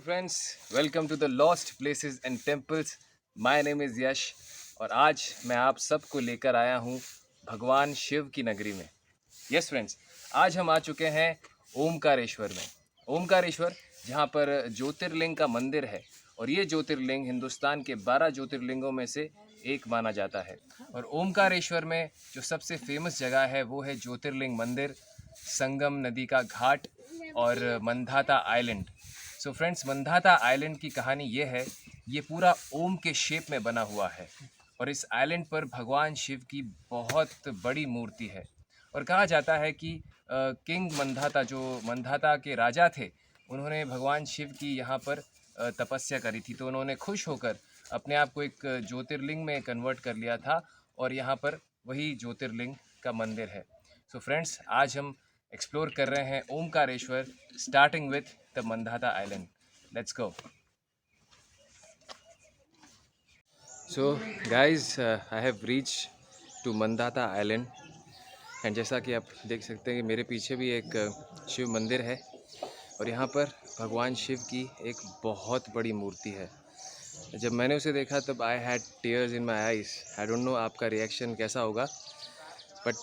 Friends, welcome to the lost places and temples. My name is Yash और आज मैं आप सबको लेकर आया हूँ भगवान शिव की नगरी में। यस फ्रेंड्स, आज हम आ चुके हैं ओमकारेश्वर में। ओमकारेश्वर जहाँ पर ज्योतिर्लिंग का मंदिर है और ये ज्योतिर्लिंग हिंदुस्तान के 12 ज्योतिर्लिंगों में से एक माना जाता है। और ओमकारेश्वर में जो सबसे फेमस जगह है वो है ज्योतिर्लिंग मंदिर, संगम नदी का घाट और Mandhata island. So friends, Mandhata island की कहानी ये है, ये पूरा ओम के शेप में बना हुआ है और इस आइलैंड पर भगवान शिव की बहुत बड़ी मूर्ति है। और कहा जाता है कि किंग मंधाता, जो मंधाता के राजा थे, उन्होंने भगवान शिव की यहाँ पर तपस्या करी थी, तो उन्होंने खुश होकर अपने आप को एक ज्योतिर्लिंग में कन्वर्ट कर लिया था और यहाँ पर वही ज्योतिर्लिंग का मंदिर है। सो फ्रेंड्स, आज हम एक्सप्लोर कर रहे हैं Omkareshwar, starting with the Mandhata island. Let's go. So guys, I have reach to Mandhata island and जैसा कि आप देख सकते हैं कि मेरे पीछे भी एक शिव मंदिर है और यहाँ पर भगवान शिव की एक बहुत बड़ी मूर्ति है। जब मैंने उसे देखा तब I had tears in my eyes. I don't know आपका रिएक्शन कैसा होगा, but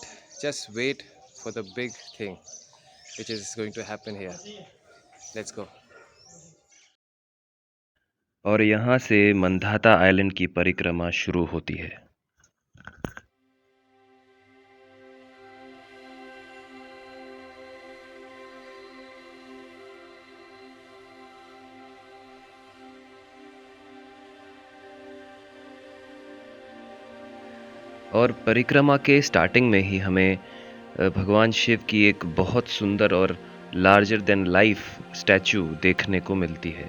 just wait for the big thing which is going to happen here. Let's go. और यहाँ से मंधाता आइलैंड की परिक्रमा शुरू होती है। और परिक्रमा के स्टार्टिंग में ही हमें भगवान शिव की एक बहुत सुंदर और लार्जर देन लाइफ स्टैचू देखने को मिलती है।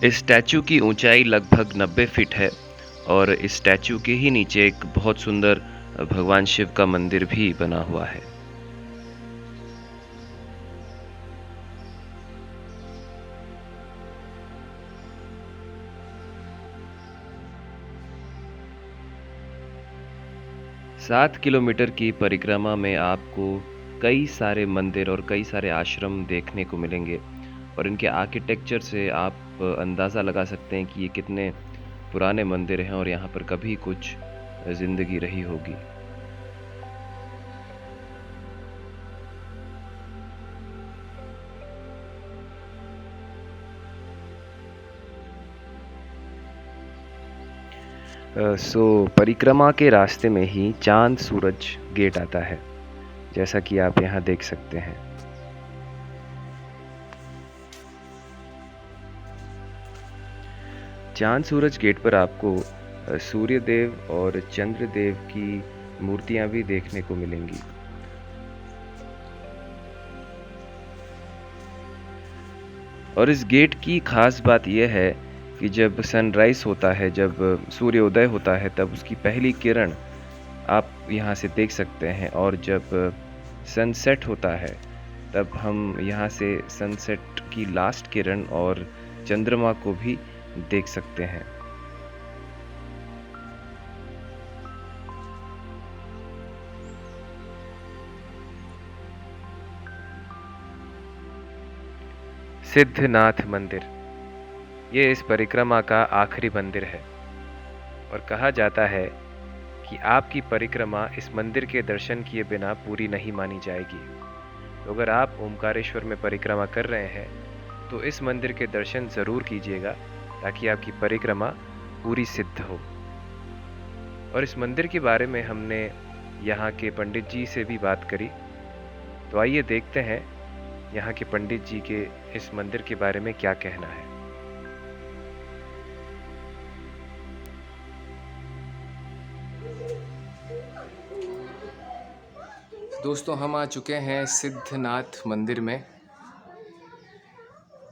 इस स्टैचू की ऊंचाई लगभग 90 फीट है और इस स्टैचू के ही नीचे एक बहुत सुंदर भगवान शिव का मंदिर भी बना हुआ है। सात किलोमीटर की परिक्रमा में आपको कई सारे मंदिर और कई सारे आश्रम देखने को मिलेंगे और इनके आर्किटेक्चर से आप अंदाज़ा लगा सकते हैं कि ये कितने पुराने मंदिर हैं और यहाँ पर कभी कुछ ज़िंदगी रही होगी। परिक्रमा के रास्ते में ही चांद सूरज गेट आता है, जैसा कि आप यहाँ देख सकते हैं। चांद सूरज गेट पर आपको सूर्य देव और चंद्र देव की मूर्तियां भी देखने को मिलेंगी। और इस गेट की खास बात यह है कि जब सनराइज होता है, जब सूर्योदय होता है, तब उसकी पहली किरण आप यहाँ से देख सकते हैं और जब सनसेट होता है तब हम यहाँ से सनसेट की लास्ट किरण और चंद्रमा को भी देख सकते हैं। सिद्धनाथ मंदिर, ये इस परिक्रमा का आखिरी मंदिर है और कहा जाता है कि आपकी परिक्रमा इस मंदिर के दर्शन किए बिना पूरी नहीं मानी जाएगी। तो अगर आप ओमकारेश्वर में परिक्रमा कर रहे हैं तो इस मंदिर के दर्शन ज़रूर कीजिएगा ताकि आपकी परिक्रमा पूरी सिद्ध हो। और इस मंदिर के बारे में हमने यहाँ के पंडित जी से भी बात करी, तो आइए देखते हैं यहाँ के पंडित जी के इस मंदिर के बारे में क्या कहना है। दोस्तों, हम आ चुके हैं सिद्धनाथ मंदिर में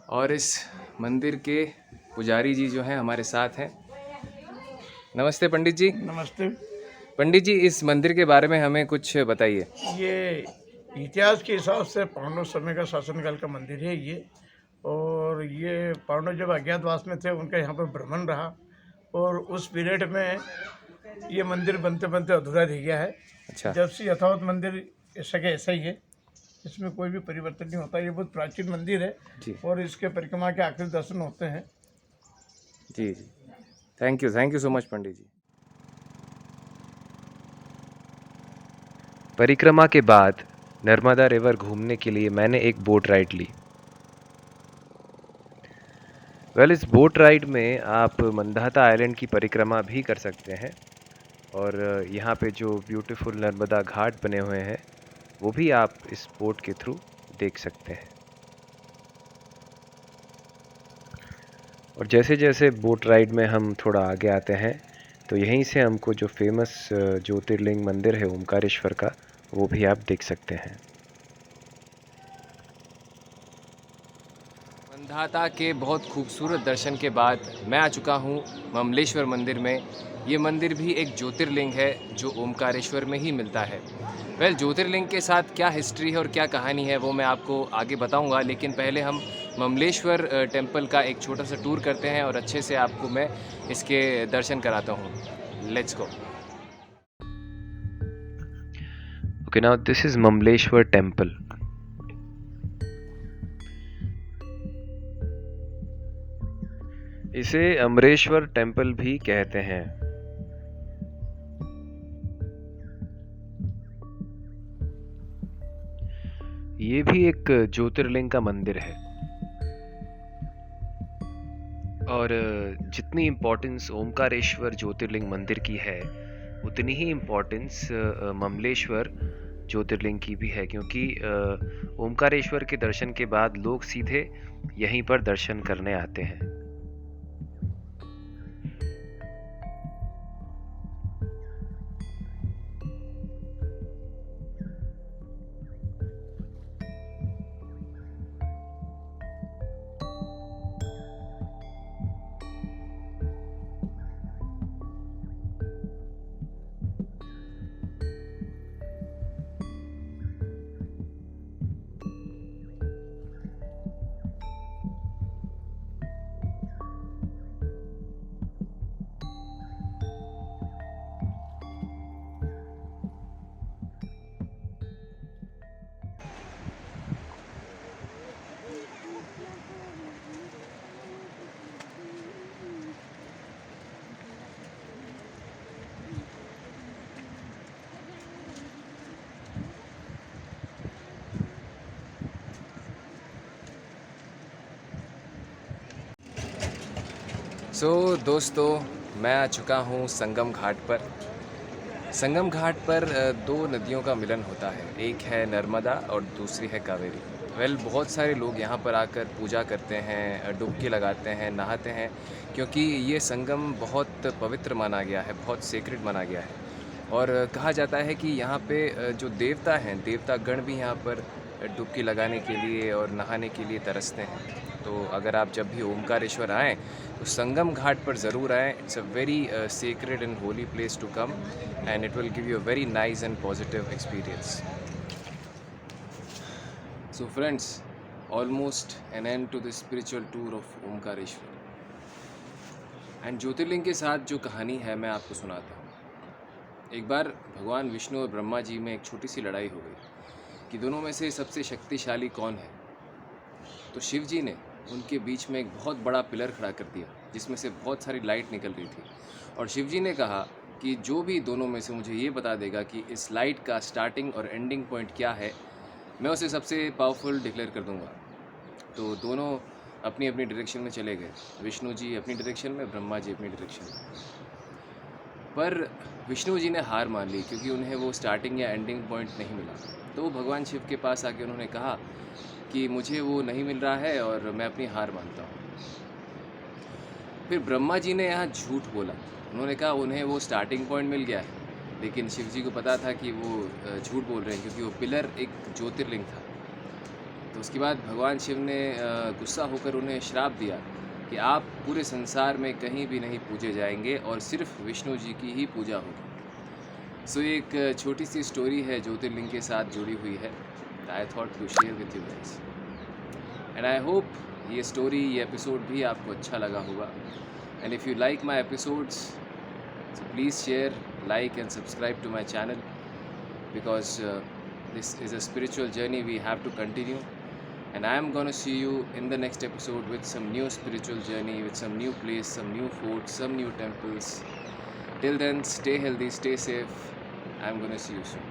और इस मंदिर के पुजारी जी जो हैं हमारे साथ हैं। नमस्ते पंडित जी। नमस्ते। पंडित जी, इस मंदिर के बारे में हमें कुछ बताइए। ये इतिहास के हिसाब से पांडव समय का शासनकाल का मंदिर है ये, और ये पांडव जब अज्ञातवास में थे उनका यहाँ पर भ्रमण रहा और उस पीरियड में ये मंदिर बनते बनते अधूरा रह गया है। अच्छा। जब से यथावत मंदिर ऐसा के ऐसा ही है, इसमें कोई भी परिवर्तन नहीं होता। ये बहुत प्राचीन मंदिर है जी और इसके परिक्रमा के आखिरी दर्शन होते हैं। जी जी, थैंक यू सो मच पंडित जी। परिक्रमा के बाद नर्मदा रिवर घूमने के लिए मैंने एक बोट राइड ली। इस बोट राइड में आप मंदाता आइलैंड की परिक्रमा भी कर सकते हैं और यहाँ पे जो ब्यूटीफुल नर्मदा घाट बने हुए हैं वो भी आप इस बोट के थ्रू देख सकते हैं। और जैसे जैसे बोट राइड में हम थोड़ा आगे आते हैं तो यहीं से हमको जो फेमस ज्योतिर्लिंग मंदिर है ओमकारेश्वर का, वो भी आप देख सकते हैं। मंदाता के बहुत खूबसूरत दर्शन के बाद मैं आ चुका हूँ ममलेश्वर मंदिर में। ये मंदिर भी एक ज्योतिर्लिंग है जो ओमकारेश्वर में ही मिलता है। ज्योतिर्लिंग के साथ क्या हिस्ट्री है और क्या कहानी है वो मैं आपको आगे बताऊंगा, लेकिन पहले हम ममलेश्वर टेम्पल का एक छोटा सा टूर करते हैं और अच्छे से आपको मैं इसके दर्शन कराता हूँ। Let's go. Okay, now this is Mamleshwar temple. इसे अमरेश्वर टेम्पल भी कहते हैं। ये भी एक ज्योतिर्लिंग का मंदिर है और जितनी इम्पोर्टेंस ओमकारेश्वर ज्योतिर्लिंग मंदिर की है उतनी ही इम्पोर्टेंस ममलेश्वर ज्योतिर्लिंग की भी है, क्योंकि ओमकारेश्वर के दर्शन के बाद लोग सीधे यहीं पर दर्शन करने आते हैं। दोस्तों, मैं आ चुका हूँ संगम घाट पर। संगम घाट पर दो नदियों का मिलन होता है, एक है नर्मदा और दूसरी है कावेरी। बहुत सारे लोग यहाँ पर आकर पूजा करते हैं, डुबकी लगाते हैं, नहाते हैं, क्योंकि ये संगम बहुत पवित्र माना गया है, बहुत सेक्रेड माना गया है। और कहा जाता है कि यहाँ पे जो देवता हैं, देवतागण भी यहाँ पर डुबकी लगाने के लिए और नहाने के लिए तरसते हैं। तो अगर आप जब भी ओमकारेश्वर आएँ तो संगम घाट पर ज़रूर आएँ। It's a very sacred and holy place to come and it will give you a very nice and positive experience. So friends, almost an end to the spiritual tour of Omkareshwar. And jyotirlinga के साथ जो कहानी है मैं आपको सुनाता हूँ। एक बार भगवान विष्णु और ब्रह्मा जी में एक छोटी सी लड़ाई हो गई कि दोनों में से सबसे शक्तिशाली कौन है। तो शिव जी ने उनके बीच में एक बहुत बड़ा पिलर खड़ा कर दिया जिसमें से बहुत सारी लाइट निकल रही थी, और शिव जी ने कहा कि जो भी दोनों में से मुझे ये बता देगा कि इस लाइट का स्टार्टिंग और एंडिंग पॉइंट क्या है, मैं उसे सबसे पावरफुल डिक्लेयर कर दूंगा। तो दोनों अपनी अपनी डायरेक्शन में चले गए, विष्णु जी अपनी डायरेक्शन में, ब्रह्मा जी अपनी डायरेक्शन में। पर विष्णु जी ने हार मान ली क्योंकि उन्हें वो स्टार्टिंग या एंडिंग पॉइंट नहीं मिला। तो वो भगवान शिव के पास आके उन्होंने कहा कि मुझे वो नहीं मिल रहा है और मैं अपनी हार मानता हूँ। फिर ब्रह्मा जी ने यहाँ झूठ बोला, उन्होंने कहा उन्हें वो स्टार्टिंग पॉइंट मिल गया है, लेकिन शिव जी को पता था कि वो झूठ बोल रहे हैं क्योंकि वो पिलर एक ज्योतिर्लिंग था। तो उसके बाद भगवान शिव ने गुस्सा होकर उन्हें श्राप दिया कि आप पूरे संसार में कहीं भी नहीं पूजे जाएंगे और सिर्फ विष्णु जी की ही पूजा होगी। सो एक छोटी सी स्टोरी है ज्योतिर्लिंग के साथ जुड़ी हुई है। I thought to share with you guys and I hope ये स्टोरी, ये एपिसोड भी आपको अच्छा लगा होगा. And if you like my episodes, so please share, like and subscribe to my channel, because this is a spiritual journey we have to continue, and I am gonna see you in the next episode with some new spiritual journey, with some new place, some new food, some new temples. Till then, stay healthy, stay safe. I am gonna see you soon.